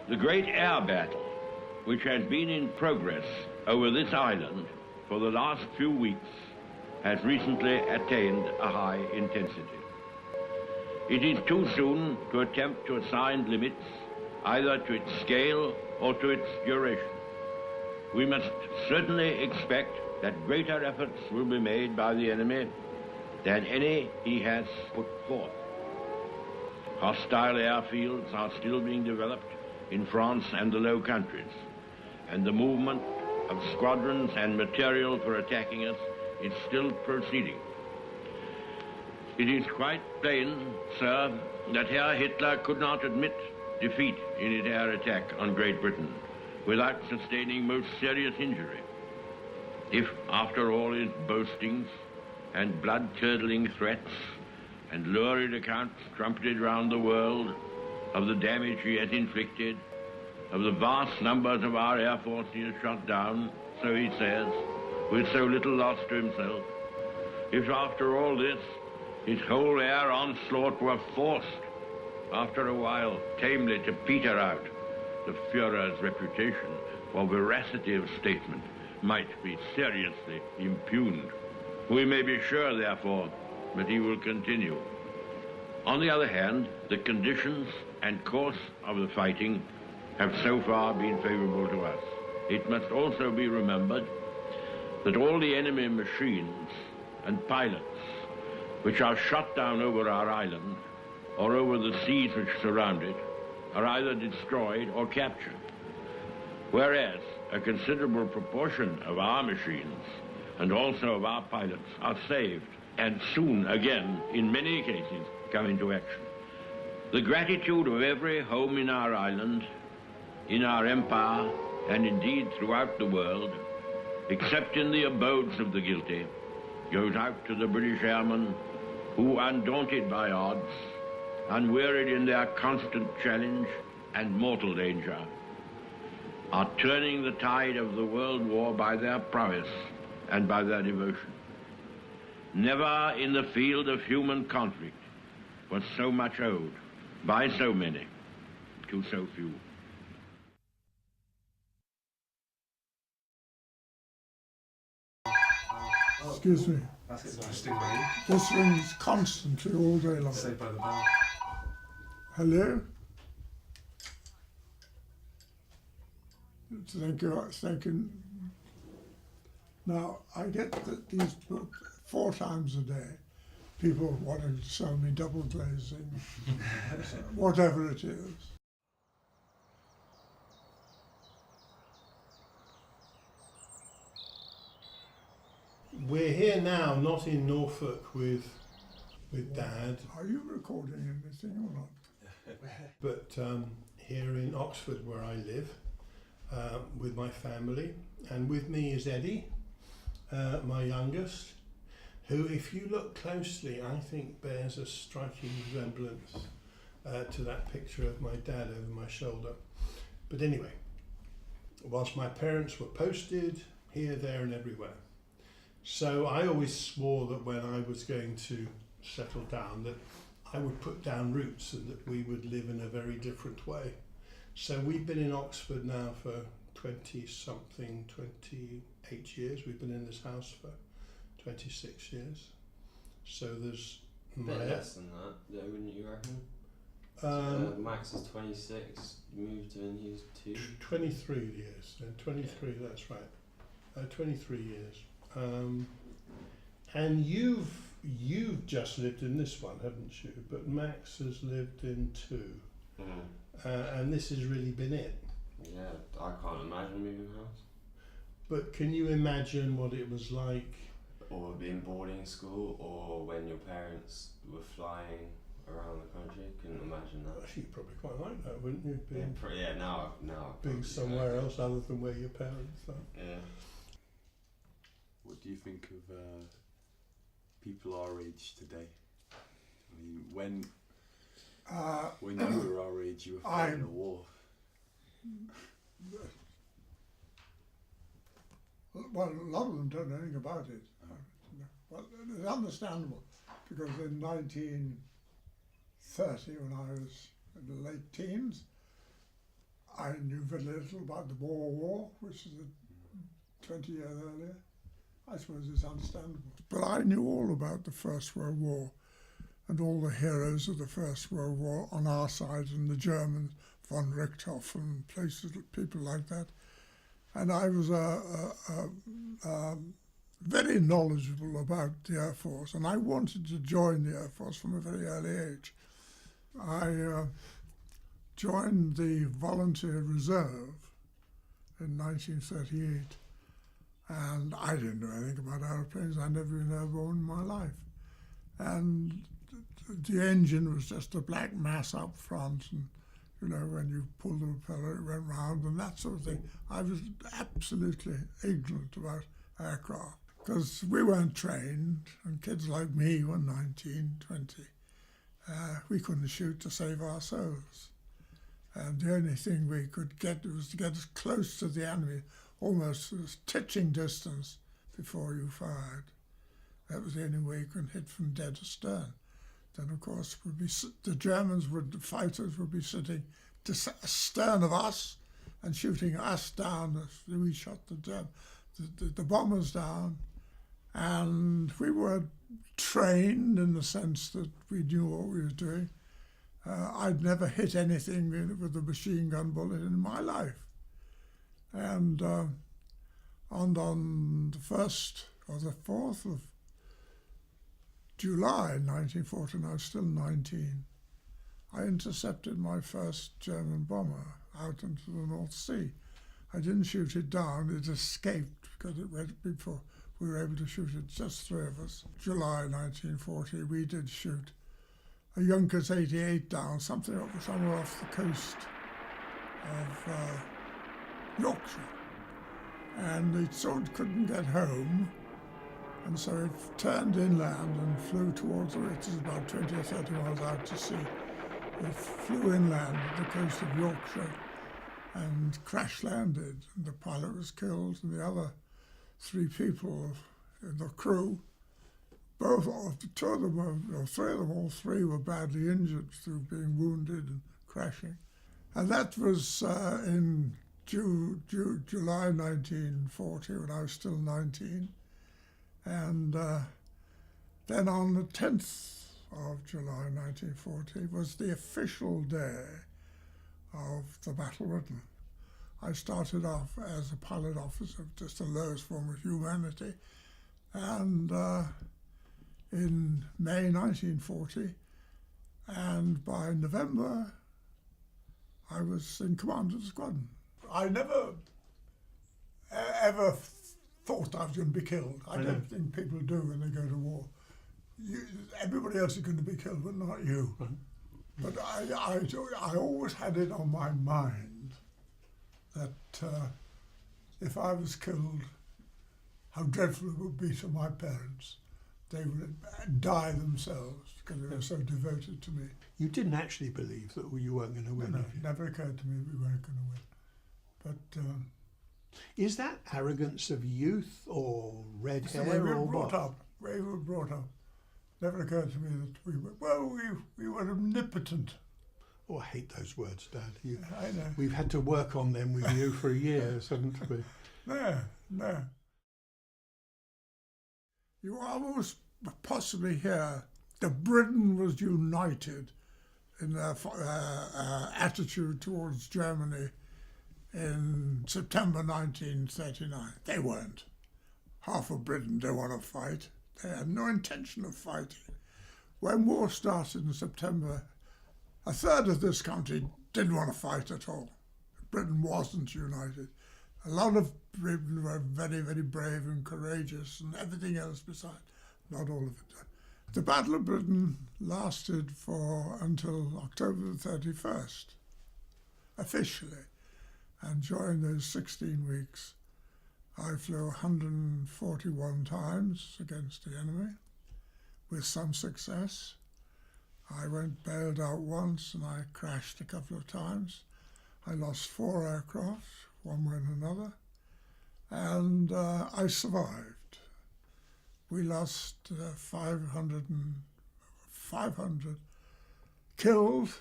The great air battle, which has been in progress over this island for the last few weeks, has recently attained a high intensity. It is too soon to attempt to assign limits either to its scale or to its duration. We must certainly expect that greater efforts will be made by the enemy than any he has put forth. Hostile airfields are still being developed in France and the Low Countries, and the movement of squadrons and material for attacking us is still proceeding. It is quite plain, sir, that Herr Hitler could not admit defeat in his air attack on Great Britain without sustaining most serious injury. If, after all his boastings and blood-curdling threats and lurid accounts trumpeted round the world of the damage he has inflicted, of the vast numbers of our Air Force he has shot down, so he says, with so little loss to himself, if after all this, his whole air onslaught were forced, after a while, tamely to peter out, the Führer's reputation for veracity of statement might be seriously impugned. We may be sure, therefore, that he will continue. On the other hand, the conditions and course of the fighting have so far been favorable to us. It must also be remembered that all the enemy machines and pilots which are shot down over our island or over the seas which surround it are either destroyed or captured, whereas a considerable proportion of our machines and also of our pilots are saved and soon again, in many cases, come into action. The gratitude of every home in our island, in our empire, and indeed throughout the world, except in the abodes of the guilty, goes out to the British airmen who, undaunted by odds, unwearied in their constant challenge and mortal danger, are turning the tide of the world war by their prowess and by their devotion. Never in the field of human conflict was so much owed by so many to so few. Excuse me. That's interesting, mate. This rings constantly all day long. Saved by the Bell. Hello? Thank you. Thank you. Now, I get that these 4 times a day, people want to sell me double glazing, whatever it is. We're here now, not in Norfolk with Dad, Are you recording anything or not? but here in Oxford where I live with my family. And with me is Eddie, my youngest, who, if you look closely, I think bears a striking resemblance to that picture of my dad over my shoulder. But anyway, whilst my parents were posted here, there and everywhere, so I always swore that when I was going to settle down that I would put down roots and that we would live in a very different way. So we've been in Oxford now for 28 years. We've been in this house for 26 years. So there's a bit less than that, though, wouldn't you reckon? Max is 26, moved in, he's 2. 23 years, 23, yeah. That's right. 23 years. And you've just lived in this one, haven't you? But Max has lived in 2. And this has really been it. Yeah, I can't imagine moving house. But can you imagine what it was like? Or being boarding school, or when your parents were flying around the country? Couldn't imagine that. You'd probably quite like that, wouldn't you? Now being somewhere else other than where your parents are. Yeah. What do you think of people our age today? I mean, when you were our age, you were fighting a war. Well, a lot of them don't know anything about it. Well, it's understandable, because in 1930, when I was in the late teens, I knew very little about the Boer War, which is 20 years earlier. I suppose it's understandable. But I knew all about the First World War and all the heroes of the First World War on our side, and the Germans, von Richthofen and places, people like that. And I was very knowledgeable about the Air Force, and I wanted to join the Air Force from a very early age. I joined the Volunteer Reserve in 1938, and I didn't know anything about aeroplanes. I'd never been airborne in my life. And the engine was just a black mass up front, and you know, when you pulled the propeller, it went round and that sort of thing. I was absolutely ignorant about aircraft because we weren't trained, and kids like me were 19, 20. We couldn't shoot to save our souls. And the only thing we could get was to get as close to the enemy, almost as touching distance before you fired. That was the only way you could hit from dead astern. Then, of course, the Germans, the fighters, would be sitting astern of us and shooting us down as we shot the bombers down. And we were trained in the sense that we knew what we were doing. I'd never hit anything with a machine gun bullet in my life. And on the 1st or the 4th of July 1914, I was still 19, I intercepted my first German bomber out into the North Sea. I didn't shoot it down, it escaped because it went before we were able to shoot it, just 3 of us. July 1940, we did shoot a Junkers 88 down, somewhere off the coast of Yorkshire. And it sort of couldn't get home, and so it turned inland and flew towards it was about 20 or 30 miles out to sea. It flew inland at the coast of Yorkshire and crash landed. And the pilot was killed, and the other 3 people in the crew, all 3 were badly injured through being wounded and crashing. And that was in July 1940, when I was still 19. And then on the 10th of July 1940 was the official day of the Battle Britain. I started off as a pilot officer, just the lowest form of humanity, and in May 1940, and by November I was in command of the squadron. I never ever thought I was going to be killed. I don't think people do when they go to war. Everybody else is going to be killed, but not you. But I always had it on my mind that if I was killed, how dreadful it would be to my parents. They would die themselves because they were so devoted to me. You didn't actually believe that you weren't going to win? No, it never occurred to me that we weren't going to win. But is that arrogance of youth or red hair we were or brought what? up. We were brought up. Never occurred to me that we were omnipotent. Oh, I hate those words, Dad. I know. We've had to work on them with you for years, haven't we? No. You almost possibly hear that Britain was united in their attitude towards Germany in September 1939. They weren't. Half of Britain didn't want to fight. They had no intention of fighting. When war started in September, a third of this country didn't want to fight at all. Britain wasn't united. A lot of Britain were very, very brave and courageous and everything else besides. Not all of it. The Battle of Britain lasted until October the 31st, officially. And during those 16 weeks, I flew 141 times against the enemy, with some success. I went bailed out once and I crashed a couple of times. I lost 4 aircraft, one way and another, and I survived. We lost 500 killed,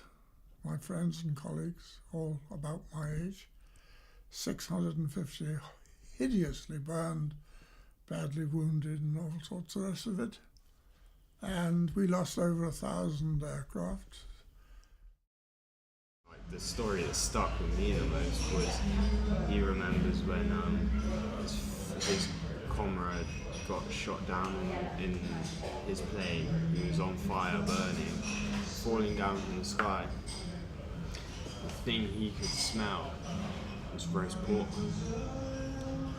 my friends and colleagues, all about my age. 650 hideously burned, badly wounded, and all sorts of the rest of it. And we lost over 1,000 aircraft. The story that stuck with me the most was he remembers when his comrade got shot down in his plane. He was on fire, burning, falling down from the sky. The thing he could smell was roast pork.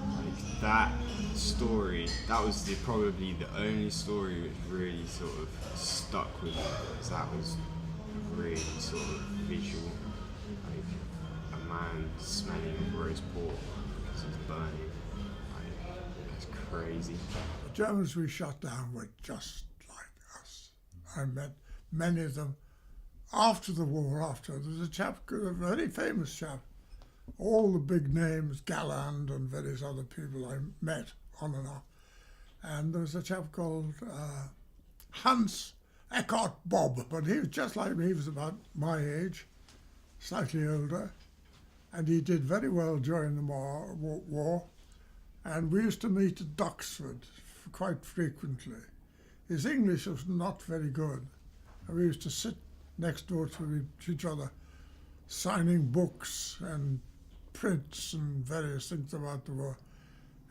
Like that story, that was probably the only story which really sort of stuck with me, because that was really sort of visual. Like a man smelling roast pork because he's burning. Like, that's crazy. The Germans we shot down were just like us. I met many of them after the war. There was a chap, a very famous chap, all the big names, Galland and various other people I met on and off. And there was a chap called Hans Eckhart Bob, but he was just like me. He was about my age, slightly older, and he did very well during the war. And we used to meet at Duxford quite frequently. His English was not very good, and we used to sit next door to each other, signing books and prints and various things about the war.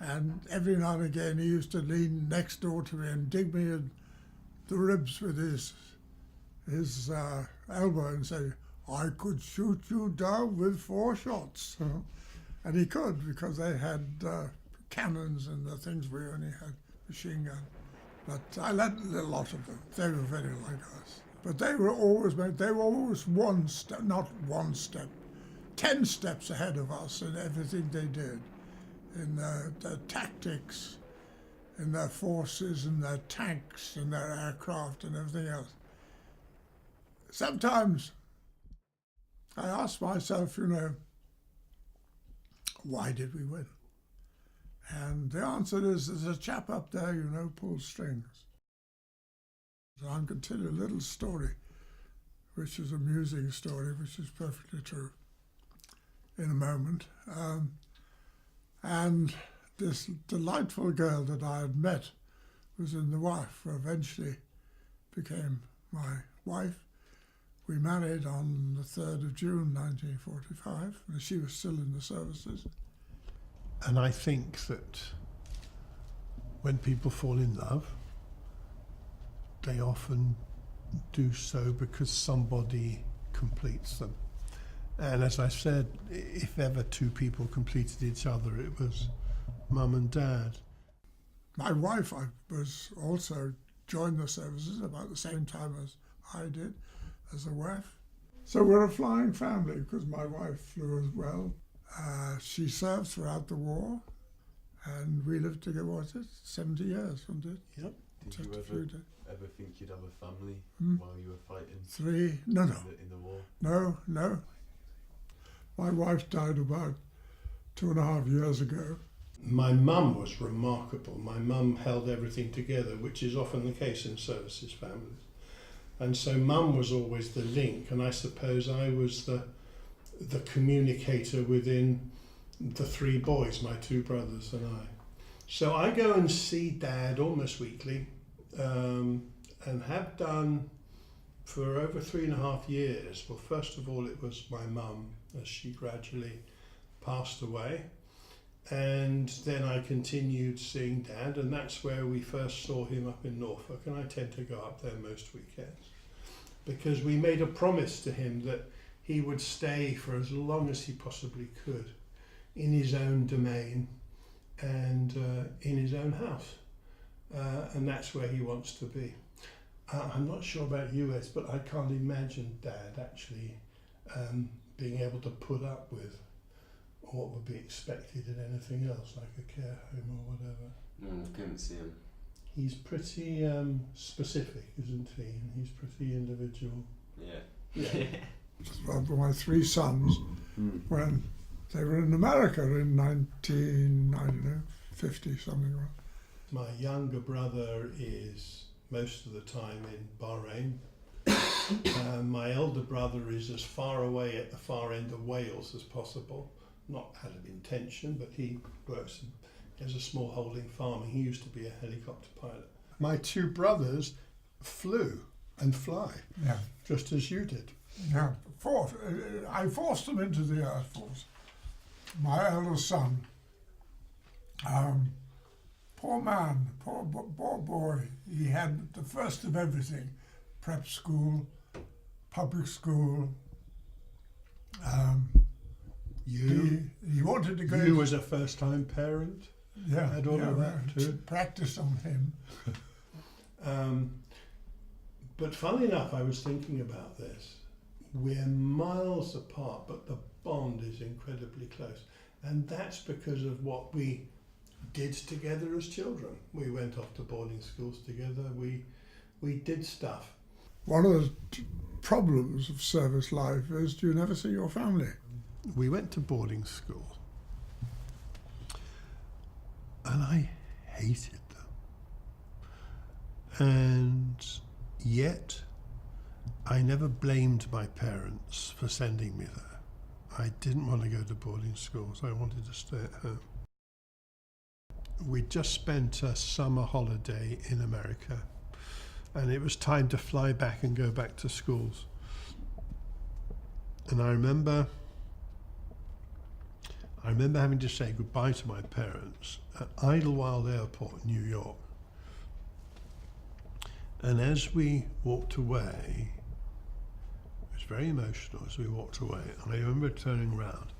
And every now and again he used to lean next door to me and dig me in the ribs with his elbow and say, "I could shoot you down with 4 shots." And he could, because they had cannons and the things we only had machine gun. But I learned a lot of them. They were very like us. But they were always 1 step, not 1 step, 10 steps ahead of us in everything they did, in their tactics, in their forces, in their tanks, in their aircraft and everything else. Sometimes I ask myself, why did we win? And the answer is, there's a chap up there, pulls strings. So I'm going to tell you a little story, which is an amusing story, which is perfectly true, in a moment. And this delightful girl that I had met was in the wife, who eventually became my wife. We married on the 3rd of June 1945, and she was still in the services. And I think that when people fall in love, they often do so because somebody completes them. And as I said, if ever 2 people completed each other, it was Mum and Dad. My wife was also joined the services about the same time as I did, as a wife. So we're a flying family, because my wife flew as well. She served throughout the war, and we lived together, 70 years, wasn't it? Yep. Did you ever think you'd have a family while you were fighting? 3, no. In the war? No. My wife died about 2.5 years ago. My mum was remarkable. My mum held everything together, which is often the case in services families. And so Mum was always the link, and I suppose I was the communicator within the 3 boys, my 2 brothers and I. So I go and see Dad almost weekly, and have done for over 3.5 years. Well, first of all, it was my mum, as she gradually passed away. And then I continued seeing Dad, and that's where we first saw him up in Norfolk, and I tend to go up there most weekends, because we made a promise to him that he would stay for as long as he possibly could in his own domain and in his own house. And that's where he wants to be. I'm not sure about you, Ed, but I can't imagine Dad actually being able to put up with what would be expected in anything else, like a care home or whatever. I couldn't see him. He's pretty specific, isn't he? And he's pretty individual. Yeah. My 3 sons, when they were in America in 1950, something like that. My younger brother is most of the time in Bahrain. my elder brother is as far away at the far end of Wales as possible, not out of intention, but he works as a small holding farm, and he used to be a helicopter pilot. My two brothers flew and fly, Yeah. just as you did. Yeah. I forced them into the Air Force. My eldest son, poor man, poor boy, he had the first of everything: prep school, public school. He wanted to go. You as a first-time parent, Yeah, had all of that too. Practice on him. But funnily enough, I was thinking about this. We're miles apart, but the bond is incredibly close. And that's because of what we did together as children. We went off to boarding schools together. We did stuff. One of the problems of service life is you never see your family. We went to boarding school, and I hated them. And yet, I never blamed my parents for sending me there. I didn't want to go to boarding schools. I wanted to stay at home. We just spent a summer holiday in America, and it was time to fly back and go back to schools. And I remember having to say goodbye to my parents at Idlewild Airport, New York. And as we walked away, it was very emotional as we walked away. And I remember turning around,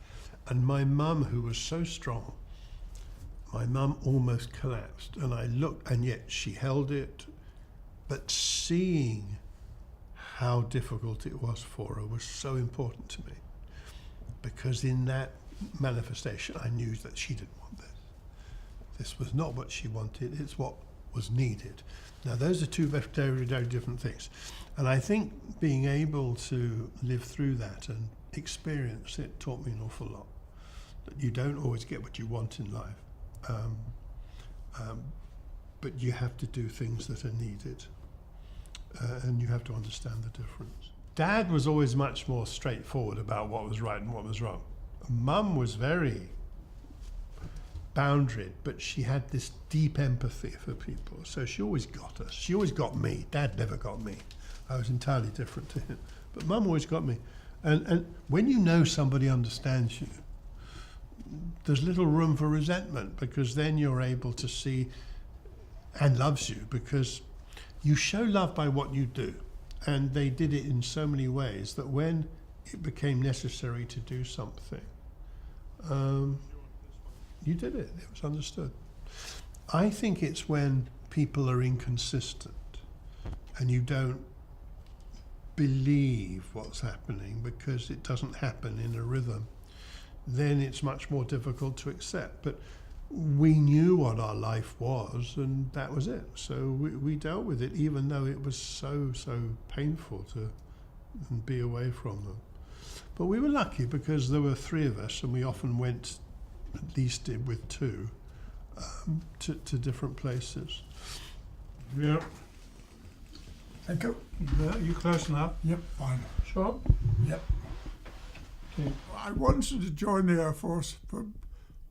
and my mum, who was so strong, my mum almost collapsed. And I looked, and yet she held it. But seeing how difficult it was for her was so important to me, because in that manifestation I knew that she didn't want this. This was not what she wanted, it's what was needed. Now those are two very, very different things, and I think being able to live through that and experience it taught me an awful lot. That you don't always get what you want in life, but you have to do things that are needed, and you have to understand the difference. Dad was always much more straightforward about what was right and what was wrong. Mum was very boundaried, but she had this deep empathy for people, so she always got us. She always got me. Dad never got me. I was entirely different to him, but Mum always got me. And when you know somebody understands you, there's little room for resentment, because then you're able to see and loves you, because you show love by what you do. And they did it in so many ways that when it became necessary to do something, you did it. It was understood. I think it's when people are inconsistent and you don't believe what's happening because it doesn't happen in a rhythm, then it's much more difficult to accept. But we knew what our life was, and that was it. So we dealt with it, even though it was so painful to be away from them. But we were lucky because there were three of us, and we often went, at least with two, to different places. Yeah. Thank you. Are you close now? Yep, fine. Sure. Yep. Okay. I wanted to join the Air Force, but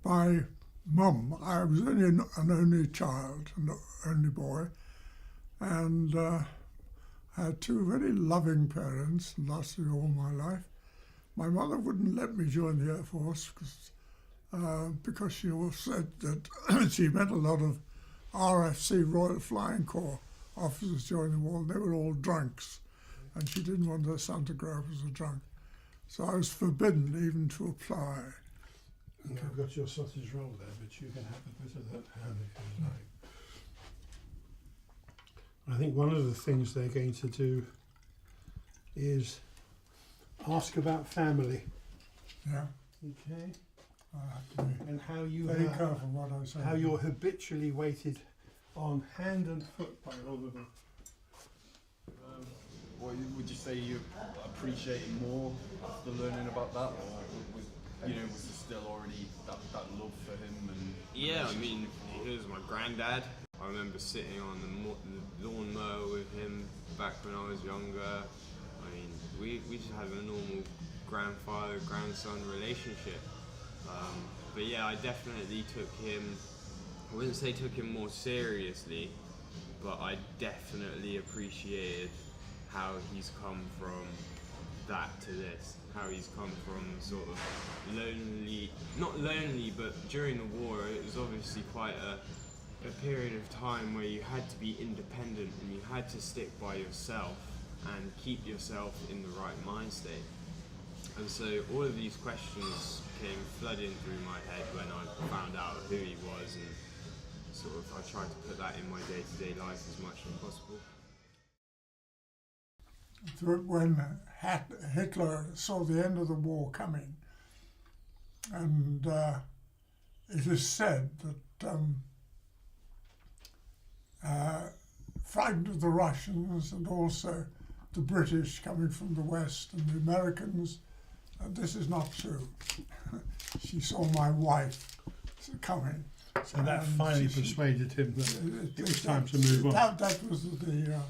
my mum, I was only an only child, an only boy, and I had two very loving parents, lasted all my life. My mother wouldn't let me join the Air Force because she always said that she met a lot of RFC, Royal Flying Corps officers during the war, and they were all drunks, and she didn't want her son to grow up as a drunk. So I was forbidden even to apply. Okay. I've got your sausage roll there, but you can have a bit of that ham if you like. I think one of the things they're going to do is ask about family. Yeah, Okay. I have to be And how you very careful what I say. how you're habitually weighted on hand and foot by all of them. Would you say you appreciated more after learning about that, or was there still already that love for him? And Yeah, I mean, he was my granddad. I remember sitting on the lawnmower with him back when I was younger. I mean, we just had a normal grandfather-grandson relationship. But yeah, I definitely took him, I wouldn't say took him more seriously, but I definitely appreciated how he's come from that to this. How he's come from sort of lonely, not lonely, but during the war it was obviously quite a period of time where you had to be independent and you had to stick by yourself and keep yourself in the right mind state. And so all of these questions came flooding through my head when I found out who he was, and sort of I tried to put that in my day-to-day life as much as possible. When Hitler saw the end of the war coming, and it is said that frightened of the Russians and also the British coming from the West and the Americans, this is not true. She saw my wife coming. So that finally persuaded him that it was time to move on. That was the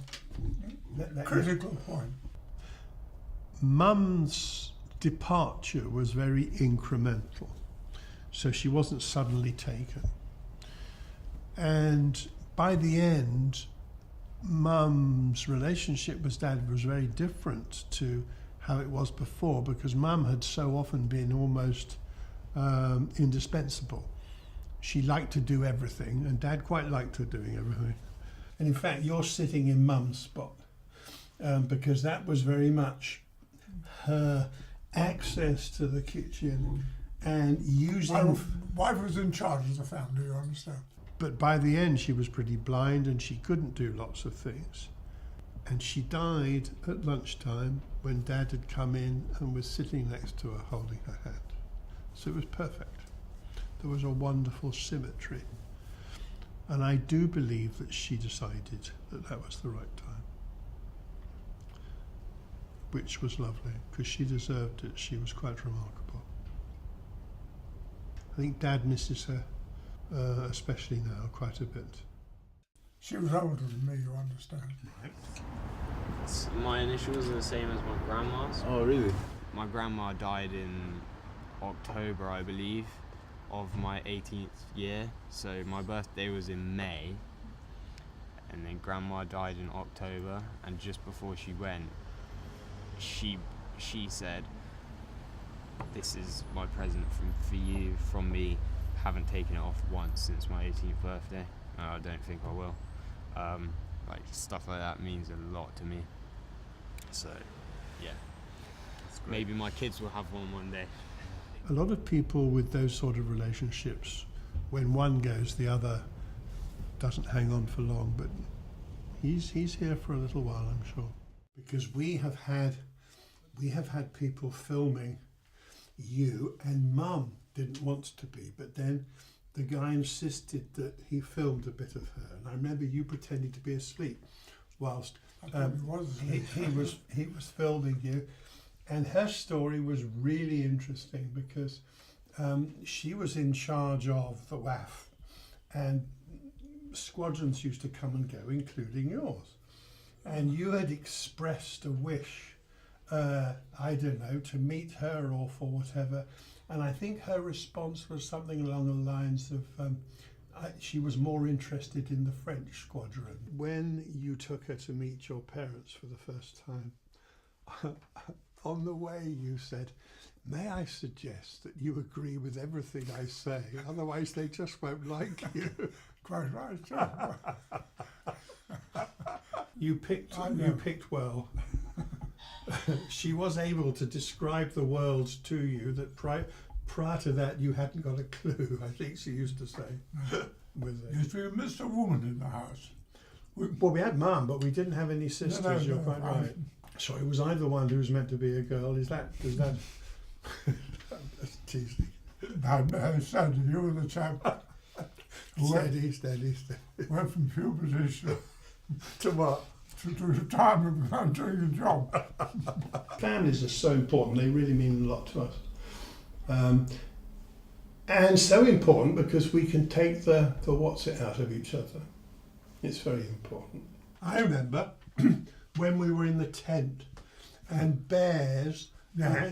critical point. Mum's departure was very incremental, so she wasn't suddenly taken. And by the end, Mum's relationship with Dad was very different to how it was before, because Mum had so often been almost indispensable. She liked to do everything, and Dad quite liked her doing everything. And in fact, you're sitting in Mum's spot, because that was very much her access to the kitchen and using... My wife was in charge of the family, you understand? But by the end, she was pretty blind and she couldn't do lots of things. And she died at lunchtime when Dad had come in and was sitting next to her holding her hand. So it was perfect. There was a wonderful symmetry. And I do believe that she decided that that was the right time. Which was lovely, because she deserved it. She was quite remarkable. I think Dad misses her, especially now, quite a bit. She was older than me, you understand. Right. My initials are the same as my grandma's. Oh, really? My grandma died in October, I believe, of my 18th year. So my birthday was in May, and then Grandma died in October. And just before she went, she said, "This is my present for you from me. Haven't taken it off once since my 18th birthday. And I don't think I will." Like stuff like that means a lot to me. So, yeah. Maybe my kids will have one day. A lot of people with those sort of relationships, when one goes, the other doesn't hang on for long, but he's here for a little while, I'm sure. Because we have had people filming you, and Mum didn't want to be, but then the guy insisted that he filmed a bit of her, and I remember you pretending to be asleep whilst he was filming you. And her story was really interesting because she was in charge of the WAF, and squadrons used to come and go, including yours. And you had expressed a wish, I don't know, to meet her or for whatever. And I think her response was something along the lines of she was more interested in the French squadron. When you took her to meet your parents for the first time, on the way you said, "May I suggest that you agree with everything I say, otherwise they just won't like you." Quite right. You picked well. She was able to describe the world to you that prior to that you hadn't got a clue, I think she used to say. Used to be a Mr. Woman in the house. We had Mum, but we didn't have any sisters. No, you're quite right. So it was either one who was meant to be a girl. Is that? That's teasing. No, Sandy, you were the chap. Steady. Went from puberty to what? To retirement without doing a job. Families are so important. They really mean a lot to us. And so important because we can take the what's it out of each other. It's very important. I remember when we were in the tent and bears Yeah.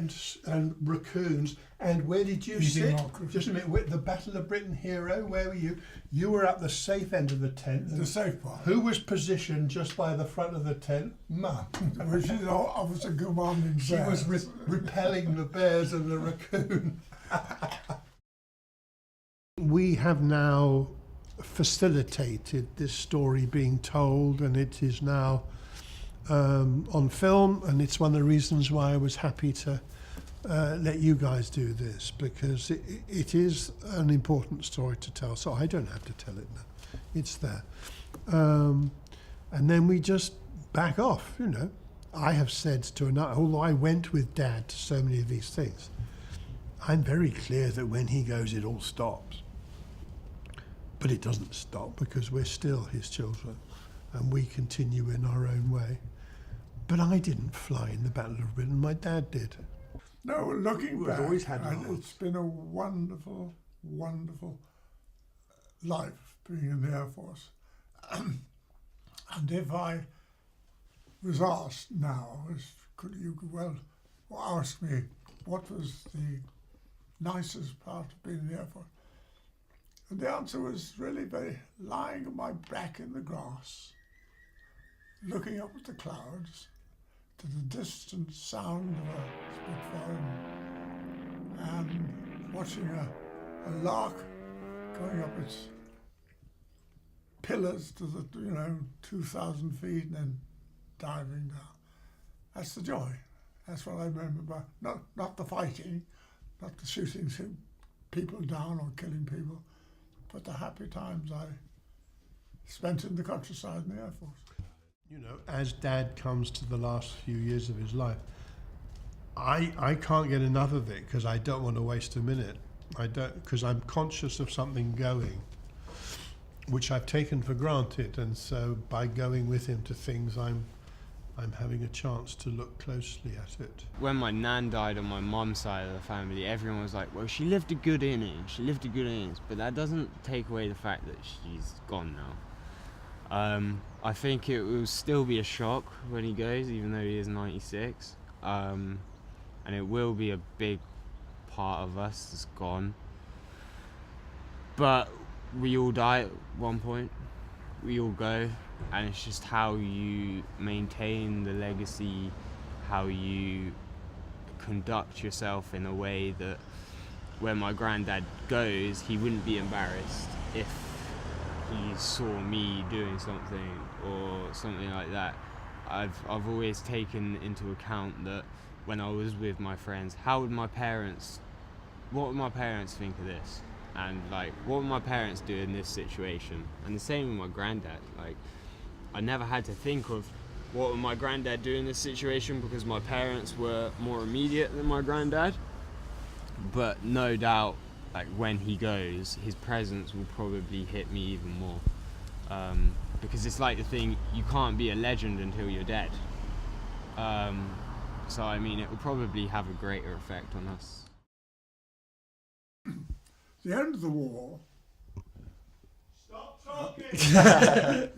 and raccoons. And where did you Eating sit? okra. Just a minute. The Battle of Britain hero. Where were you? You were up the safe end of the tent. The safe part, Who was positioned just by the front of the tent? Mum. which is obviously commanding. She was repelling the bears and the raccoon. We have now facilitated this story being told, and it is now on film, and it's one of the reasons why I was happy to let you guys do this, because it is an important story to tell, so I don't have to tell it now. It's there. And then we just back off, you know. I have said to another, although I went with Dad to so many of these things, I'm very clear that when he goes, it all stops. But it doesn't stop, because we're still his children and we continue in our own way. But I didn't fly in the Battle of Britain, my dad did. No, looking We've back, always had and hearts. it's been a wonderful, wonderful life being in the Air Force. And if I was asked now, could you well ask me what was the nicest part of being in the Air Force? And the answer was really very lying on my back in the grass, looking up at the clouds, to the distant sound of a Spitfire, and watching a lark going up its pillars to the 2,000 feet and then diving down. That's the joy. That's what I remember. Not the fighting, not the shooting people down or killing people, but the happy times I spent in the countryside in the Air Force. You know, as Dad comes to the last few years of his life, I can't get enough of it, because I don't want to waste a minute. I don't, because I'm conscious of something going, which I've taken for granted, and so by going with him to things, I'm having a chance to look closely at it. When my nan died on my mum's side of the family, everyone was like, well, she lived a good innings, but that doesn't take away the fact that she's gone now. I think it will still be a shock when he goes, even though he is 96, and it will be a big part of us that's gone. But we all die at one point, we all go, and it's just how you maintain the legacy, how you conduct yourself in a way that when my granddad goes, he wouldn't be embarrassed if he saw me doing something or something like that. I've always taken into account that when I was with my friends, what would my parents think of this? And like, what would my parents do in this situation? And the same with my granddad. Like, I never had to think of what would my granddad do in this situation, because my parents were more immediate than my granddad. But no doubt, like, when he goes, his presence will probably hit me even more. Because it's like the thing, you can't be a legend until you're dead. So I mean, it will probably have a greater effect on us. The end of the war. Stop talking!